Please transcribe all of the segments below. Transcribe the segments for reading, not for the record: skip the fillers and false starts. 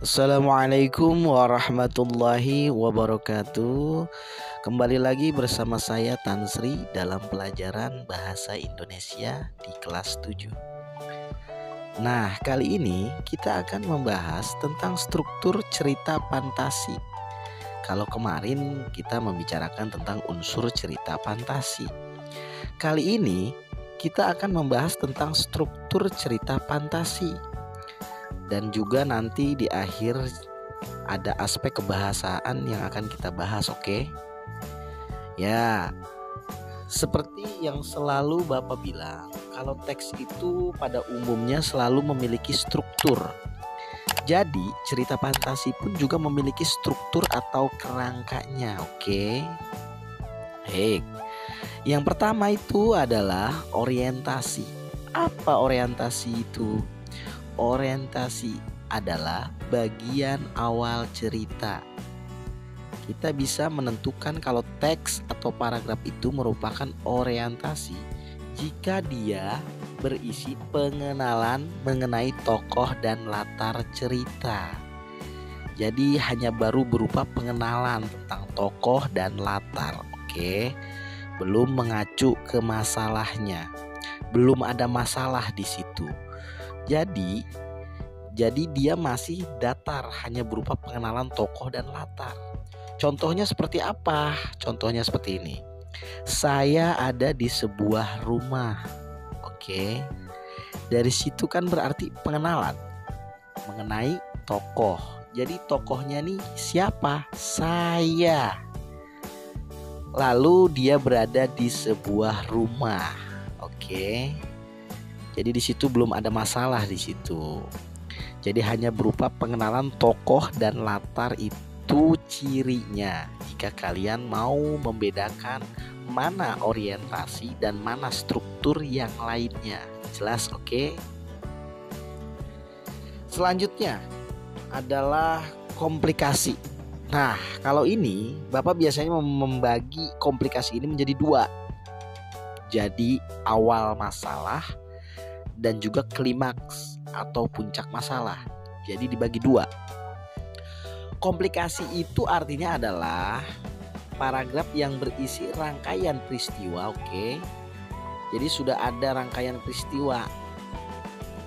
Assalamualaikum warahmatullahi wabarakatuh. Kembali lagi bersama saya Tansri dalam pelajaran Bahasa Indonesia di kelas 7. Nah, kali ini kita akan membahas tentang struktur cerita fantasi. Kalau kemarin kita membicarakan tentang unsur cerita fantasi, kali ini kita akan membahas tentang struktur cerita fantasi. Dan juga nanti di akhir ada aspek kebahasaan yang akan kita bahas, oke? Ya, seperti yang selalu Bapak bilang, kalau teks itu pada umumnya selalu memiliki struktur. Jadi cerita fantasi pun juga memiliki struktur atau kerangkanya, oke? Yang pertama itu adalah orientasi. Apa orientasi itu? Orientasi adalah bagian awal cerita. Kita bisa menentukan kalau teks atau paragraf itu merupakan orientasi jika dia berisi pengenalan mengenai tokoh dan latar cerita. Jadi hanya baru berupa pengenalan tentang tokoh dan latar, oke? Belum mengacu ke masalahnya. Belum ada masalah di situ. Jadi dia masih datar, hanya berupa pengenalan tokoh dan latar. Contohnya seperti apa? Contohnya seperti ini. Saya ada di sebuah rumah. Oke. Dari situ kan berarti pengenalan mengenai tokoh. Jadi tokohnya nih siapa? Saya. Lalu dia berada di sebuah rumah. Oke. Jadi di situ belum ada masalah di situ. Jadi hanya berupa pengenalan tokoh dan latar itu cirinya. Jika kalian mau membedakan mana orientasi dan mana struktur yang lainnya. Jelas, oke? Selanjutnya adalah komplikasi. Nah, kalau ini Bapak biasanya membagi komplikasi ini menjadi dua. Jadi awal masalah dan juga klimaks atau puncak masalah. Jadi dibagi dua. Komplikasi itu artinya adalah paragraf yang berisi rangkaian peristiwa, oke? Jadi sudah ada rangkaian peristiwa.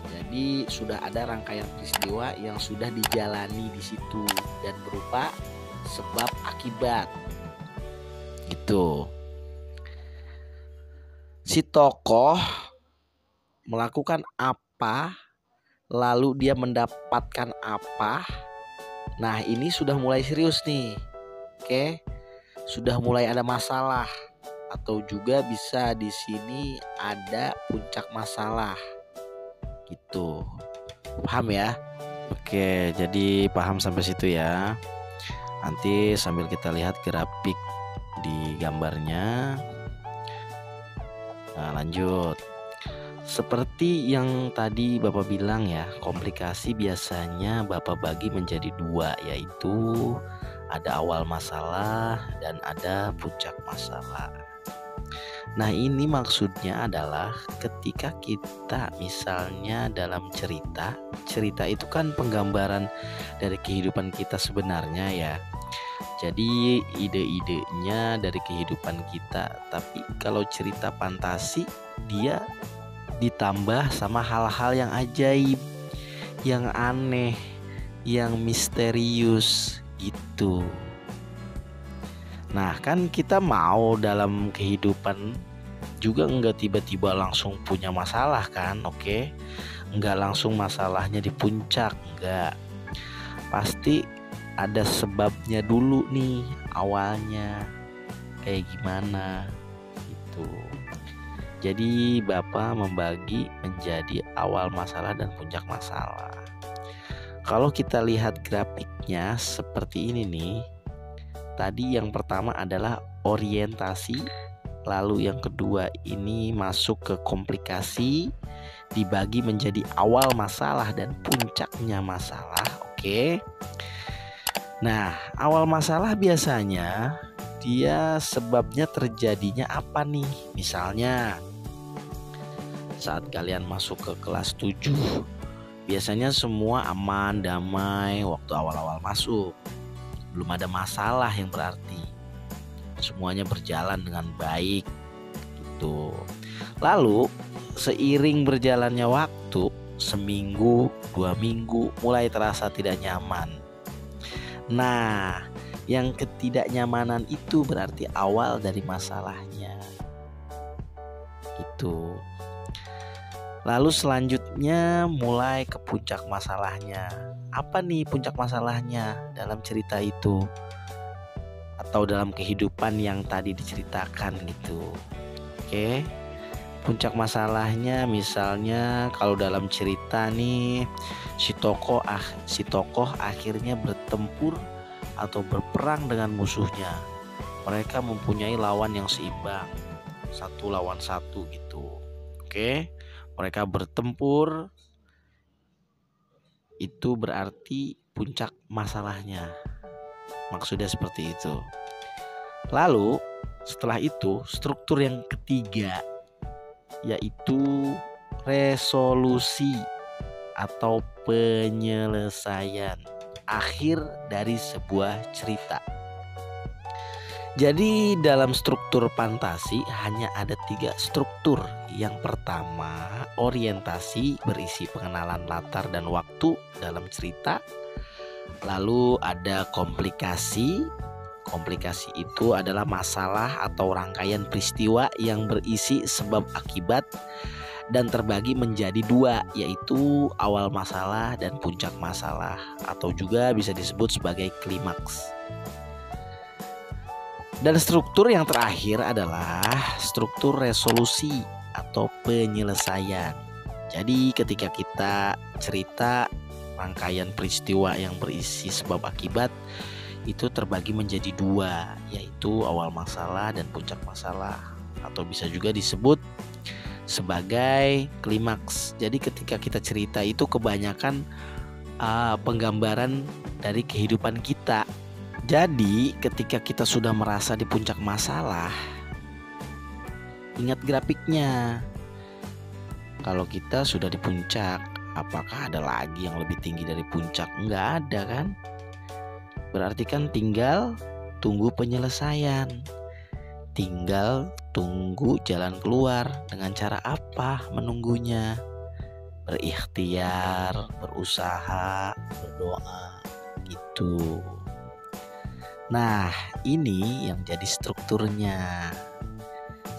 Jadi sudah ada rangkaian peristiwa yang sudah dijalani di situ dan berupa sebab akibat. Gitu. Si tokoh melakukan apa, lalu dia mendapatkan apa. Nah, ini sudah mulai serius nih. Oke. Sudah mulai ada masalah atau juga bisa di sini ada puncak masalah. Gitu. Paham ya? Oke, jadi paham sampai situ ya. Nanti sambil kita lihat grafik di gambarnya. Nah, lanjut. Seperti yang tadi Bapak bilang ya, komplikasi biasanya Bapak bagi menjadi dua, yaitu ada awal masalah dan ada puncak masalah. Nah, ini maksudnya adalah ketika kita misalnya dalam cerita itu kan penggambaran dari kehidupan kita sebenarnya ya. Jadi ide-idenya dari kehidupan kita. Tapi kalau cerita fantasi dia ditambah sama hal-hal yang ajaib, yang aneh, yang misterius gitu. Nah, kan kita mau dalam kehidupan juga enggak tiba-tiba langsung punya masalah kan, oke? Enggak langsung masalahnya di puncak, enggak. Pasti ada sebabnya dulu nih awalnya kayak gimana gitu. Jadi Bapak membagi menjadi awal masalah dan puncak masalah. Kalau kita lihat grafiknya seperti ini nih. Tadi yang pertama adalah orientasi. Lalu yang kedua ini masuk ke komplikasi. Dibagi menjadi awal masalah dan puncaknya masalah. Oke. Nah, awal masalah biasanya dia sebabnya terjadinya apa nih? Misalnya saat kalian masuk ke kelas 7 biasanya semua aman, damai waktu awal-awal masuk. Belum ada masalah yang berarti. Semuanya berjalan dengan baik gitu. Lalu seiring berjalannya waktu, seminggu, 2 minggu, mulai terasa tidak nyaman. Nah, yang ketidaknyamanan itu berarti awal dari masalahnya. Itu. Lalu selanjutnya mulai ke puncak masalahnya. Apa nih puncak masalahnya dalam cerita itu? Atau dalam kehidupan yang tadi diceritakan gitu. Oke. Puncak masalahnya misalnya kalau dalam cerita nih si tokoh akhirnya bertempur atau berperang dengan musuhnya. Mereka mempunyai lawan yang seimbang, 1 lawan 1 gitu. Oke. Mereka bertempur, itu berarti puncak masalahnya. Maksudnya seperti itu. Lalu setelah itu struktur yang ketiga yaitu resolusi atau penyelesaian akhir dari sebuah cerita. Jadi dalam struktur fantasi hanya ada 3 struktur. Yang pertama, orientasi berisi pengenalan latar dan waktu dalam cerita. Lalu ada komplikasi. Komplikasi itu adalah masalah atau rangkaian peristiwa yang berisi sebab akibat dan terbagi menjadi 2, yaitu awal masalah dan puncak masalah, atau juga bisa disebut sebagai klimaks. Dan struktur yang terakhir adalah struktur resolusi atau penyelesaian. Jadi ketika kita cerita rangkaian peristiwa yang berisi sebab akibat, itu terbagi menjadi 2, yaitu awal masalah dan puncak masalah, atau bisa juga disebut sebagai klimaks. Jadi ketika kita cerita itu kebanyakan penggambaran dari kehidupan kita. Jadi ketika kita sudah merasa di puncak masalah, ingat grafiknya. Kalau kita sudah di puncak, apakah ada lagi yang lebih tinggi dari puncak? Enggak ada kan? Berarti kan tinggal tunggu penyelesaian. Tinggal tunggu jalan keluar. Dengan cara apa menunggunya? Berikhtiar, berusaha, berdoa gitu. Nah, ini yang jadi strukturnya.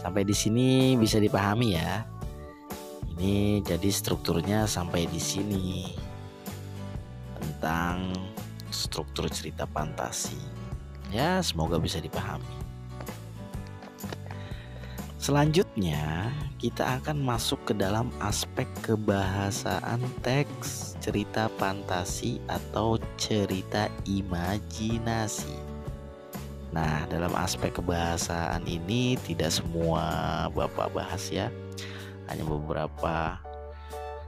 Sampai di sini bisa dipahami ya. Ini jadi strukturnya sampai di sini tentang struktur cerita fantasi. Ya, semoga bisa dipahami. Selanjutnya, kita akan masuk ke dalam aspek kebahasaan teks cerita fantasi atau cerita imajinasi. Nah, dalam aspek kebahasaan ini tidak semua Bapak bahas ya. Hanya beberapa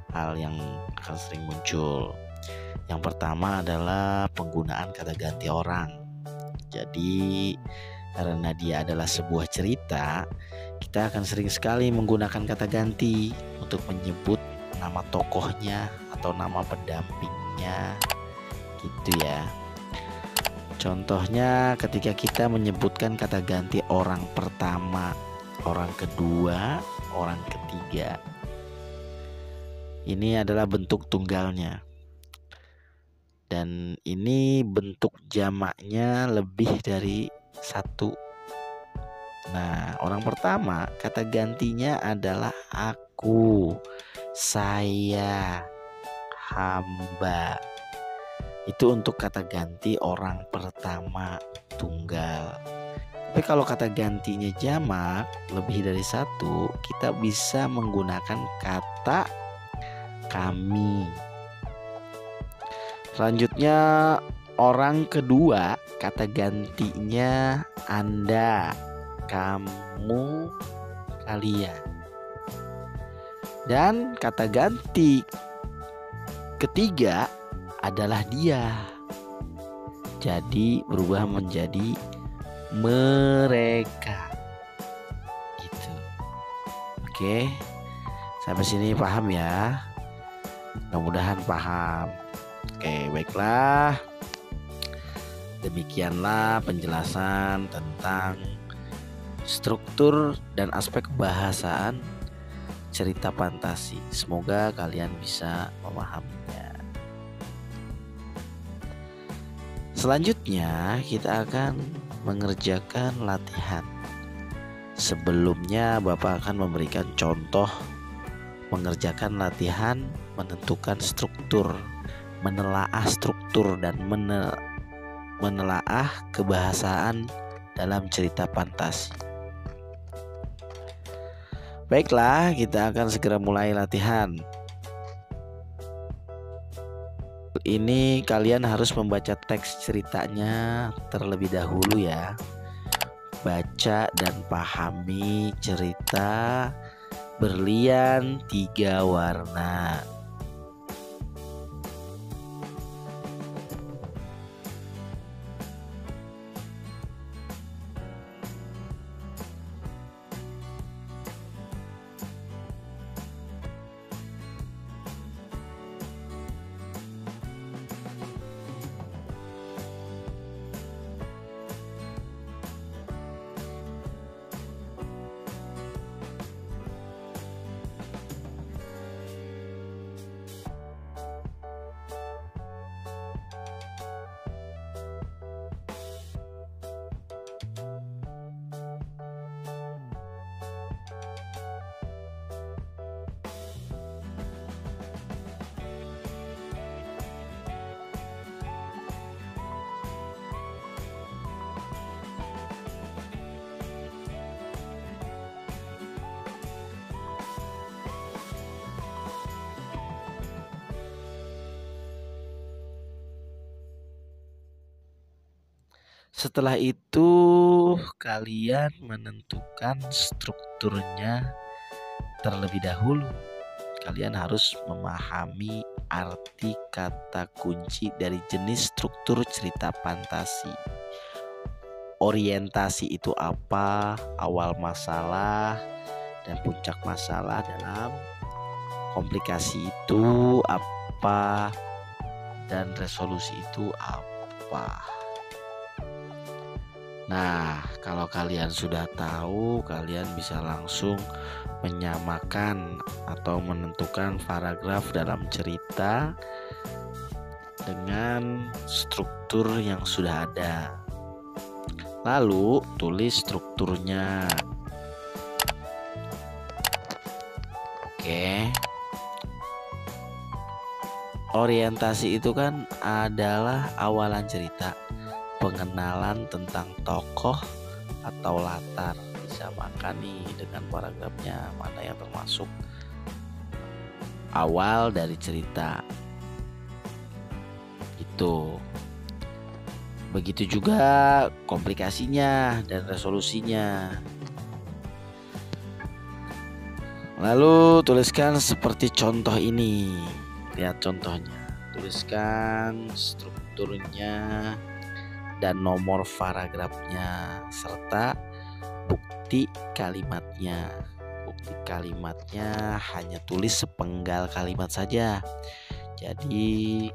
hal yang akan sering muncul. Yang pertama adalah penggunaan kata ganti orang. Jadi karena dia adalah sebuah cerita, kita akan sering sekali menggunakan kata ganti untuk menyebut nama tokohnya atau nama pendampingnya gitu ya. Contohnya ketika kita menyebutkan kata ganti orang pertama, orang kedua, orang ketiga. Ini adalah bentuk tunggalnya. Dan ini bentuk jamaknya lebih dari 1. Nah, orang pertama kata gantinya adalah aku, saya, hamba. Itu untuk kata ganti orang pertama tunggal. Tapi kalau kata gantinya jamak lebih dari 1, kita bisa menggunakan kata kami. Selanjutnya orang kedua kata gantinya Anda, kamu, kalian. Dan kata ganti ketiga adalah dia. Jadi berubah menjadi mereka. Gitu. Oke. Sampai sini paham ya? Mudah-mudahan paham. Oke, baiklah. Demikianlah penjelasan tentang struktur dan aspek kebahasaan cerita fantasi. Semoga kalian bisa memahaminya. Selanjutnya kita akan mengerjakan latihan. Sebelumnya Bapak akan memberikan contoh mengerjakan latihan menentukan struktur, menelaah struktur dan menelaah kebahasaan dalam cerita fantasi. Baiklah, kita akan segera mulai latihan. Ini kalian harus membaca teks ceritanya terlebih dahulu ya. Baca dan pahami cerita Berlian 3 warna. Setelah itu kalian menentukan strukturnya terlebih dahulu. Kalian harus memahami arti kata kunci dari jenis struktur cerita fantasi. Orientasi itu apa, awal masalah dan puncak masalah dalam komplikasi itu apa, dan resolusi itu apa. Nah, kalau kalian sudah tahu, kalian bisa langsung menyamakan atau menentukan paragraf dalam cerita dengan struktur yang sudah ada. Lalu tulis strukturnya. Oke. Orientasi itu kan adalah awalan cerita, pengenalan tentang tokoh atau latar. Disamakan nih dengan paragrafnya, mana yang termasuk awal dari cerita itu. Begitu juga komplikasinya dan resolusinya. Lalu tuliskan seperti contoh ini. Lihat contohnya. Tuliskan strukturnya dan nomor paragrafnya serta bukti kalimatnya. Bukti kalimatnya hanya tulis sepenggal kalimat saja. Jadi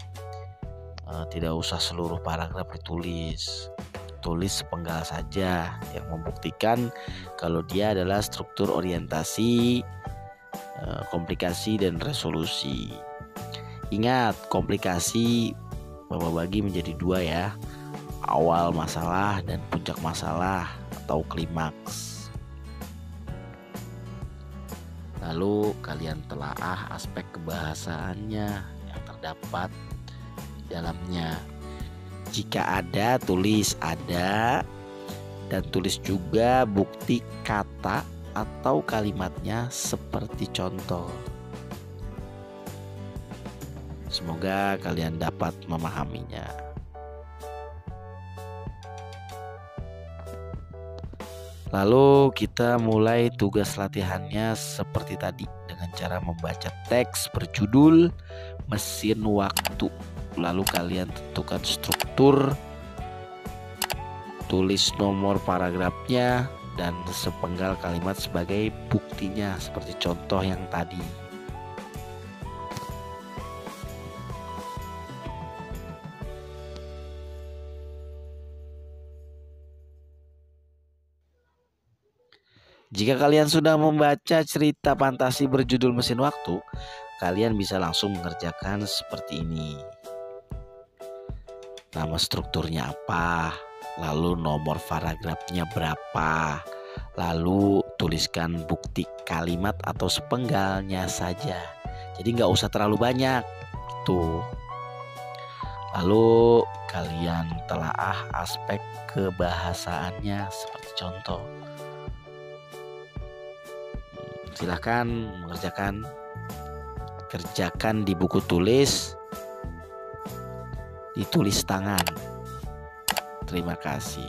tidak usah seluruh paragraf ditulis. Tulis sepenggal saja yang membuktikan kalau dia adalah struktur orientasi, komplikasi dan resolusi. Ingat, komplikasi Bapak bagi menjadi 2 ya. Awal masalah dan puncak masalah atau klimaks. Lalu kalian telaah aspek kebahasaannya yang terdapat di dalamnya. Jika ada, tulis ada, dan tulis juga bukti kata atau kalimatnya seperti contoh. Semoga kalian dapat memahaminya. Lalu kita mulai tugas latihannya seperti tadi dengan cara membaca teks berjudul Mesin Waktu. Lalu kalian tentukan struktur, tulis nomor paragrafnya dan sepenggal kalimat sebagai buktinya seperti contoh yang tadi. Jika kalian sudah membaca cerita fantasi berjudul Mesin Waktu, kalian bisa langsung mengerjakan seperti ini. Nama strukturnya apa, lalu nomor paragrafnya berapa, lalu tuliskan bukti kalimat atau sepenggalnya saja. Jadi nggak usah terlalu banyak tuh. Lalu kalian telaah aspek kebahasaannya seperti contoh. Silahkan kerjakan di buku tulis, ditulis tangan. Terima kasih.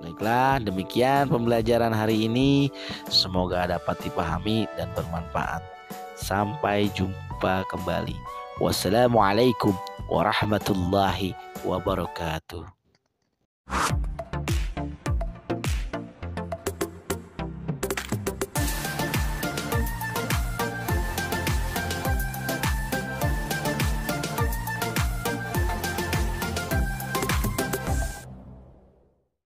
Baiklah, demikian pembelajaran hari ini. Semoga dapat dipahami dan bermanfaat. Sampai jumpa kembali. Wassalamualaikum warahmatullahi wabarakatuh.